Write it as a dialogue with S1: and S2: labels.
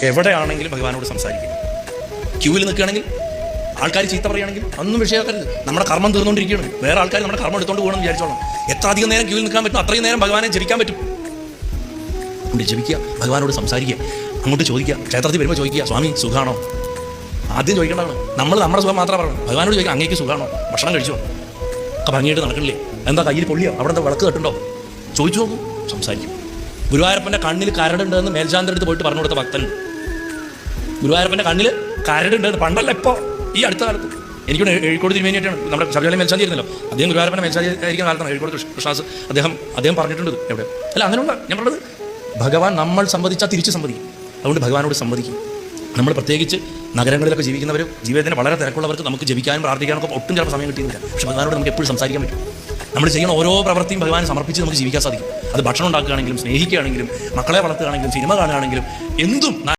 S1: എവിടെയാണെങ്കിലും ഭഗവാനോട് സംസാരിക്കും. ക്യൂവിൽ നിൽക്കുകയാണെങ്കിൽ ആൾക്കാർ ചീത്ത പറയുകയാണെങ്കിൽ ഒന്നും വിഷയമാക്കരുത്. നമ്മുടെ കർമ്മം തീർന്നുകൊണ്ടിരിക്കുകയാണ്. വേറെ ആൾക്കാർ നമ്മുടെ കർമ്മം എടുത്തുകൊണ്ട് പോകണമെന്ന് വിചാരിച്ചോളാം. എത്ര അധികം നേരം ക്യൂവിൽ നിൽക്കാൻ പറ്റും അത്രയും നേരം ഭഗവാനെ ജപിക്കാൻ പറ്റും. അതുകൊണ്ട് ജപിക്കുക, ഭഗവാനോട് സംസാരിക്കുക, അങ്ങോട്ട് ചോദിക്കുക. ക്ഷേത്രത്തിൽ വരുമ്പോൾ ചോദിക്കുക, സ്വാമി സുഖമാണോ? ആദ്യം ചോദിക്കേണ്ടതാണ്. നമ്മൾ നമ്മുടെ സുഖം മാത്രമേ പറയണം. ഭഗവാനോട് ചോദിക്കുക, അങ്ങേക്ക് സുഖമാണോ? ഭക്ഷണം കഴിച്ചോ? ഒക്കെ ഭംഗിയായിട്ട് നടക്കണില്ലേ? എന്താ കയ്യിൽ പൊള്ളിയോ? അവിടെ എന്താ വിളക്ക് കെട്ടുണ്ടോ? ചോദിച്ചു നോക്കൂ, സംസാരിക്കും. ഗുരുവായൂരപ്പൻ്റെ കണ്ണിൽ കരടുണ്ടെന്ന് മേൽശാന്തിൻ്റെ അടുത്ത് പോയിട്ട് പറഞ്ഞു കൊടുത്ത ഭക്തനുണ്ട്. ഗുരുവായൂരപ്പൻ്റെ കണ്ണിൽ കരടുണ്ടെന്ന് പണ്ടല്ല, ഇപ്പോൾ ഈ അടുത്ത കാലത്ത്. എനിക്കൂടെ എഴുക്കോട് തിരുമേനിയായിട്ടാണ് നമ്മുടെ ശബരിമല മേൽശാന്തി ആയിരുന്നല്ലോ. അദ്ദേഹം ഗുരുവായൂരപ്പൻ്റെ മേൽശാന്തി ആയിരിക്കുന്ന കാലത്താണ് എഴുക്കോട് കൃഷ്ണദാസ് അദ്ദേഹം പറഞ്ഞിട്ടുണ്ട്. എവിടെ അല്ല അങ്ങനെയുള്ള ഞാൻ പറഞ്ഞത്, ഭഗവാൻ നമ്മൾ സംവദിച്ചാൽ തിരിച്ച് സംവദിക്കും. അതുകൊണ്ട് ഭഗവാനോട് സംവദിക്കും. നമ്മൾ പ്രത്യേകിച്ച് നഗരങ്ങളിലൊക്കെ ജീവിക്കുന്നവർ, ജീവിതത്തിന് വളരെ തിരക്കുള്ളവർക്ക് നമുക്ക് ജപിക്കാനും പ്രാർത്ഥിക്കാനൊക്കെ ഒട്ടും ചിലപ്പോൾ സമയം കിട്ടിയില്ല. പക്ഷേ ഭഗവാനോട് നമുക്ക് എപ്പോഴും സംസാരിക്കാൻ പറ്റും. നമ്മൾ ചെയ്യുന്ന ഓരോ പ്രവൃത്തിയും ഭഗവാനെ സമർപ്പിച്ച് നമുക്ക് ജീവിക്കാൻ സാധിക്കും. അത് ഭക്ഷണം ഉണ്ടാക്കുകയാണെങ്കിലും, സ്നേഹിക്കുകയാണെങ്കിലും, മക്കളെ വളർത്തുകയാണെങ്കിലും, സിനിമ കാണുകയാണെങ്കിലും, എന്തും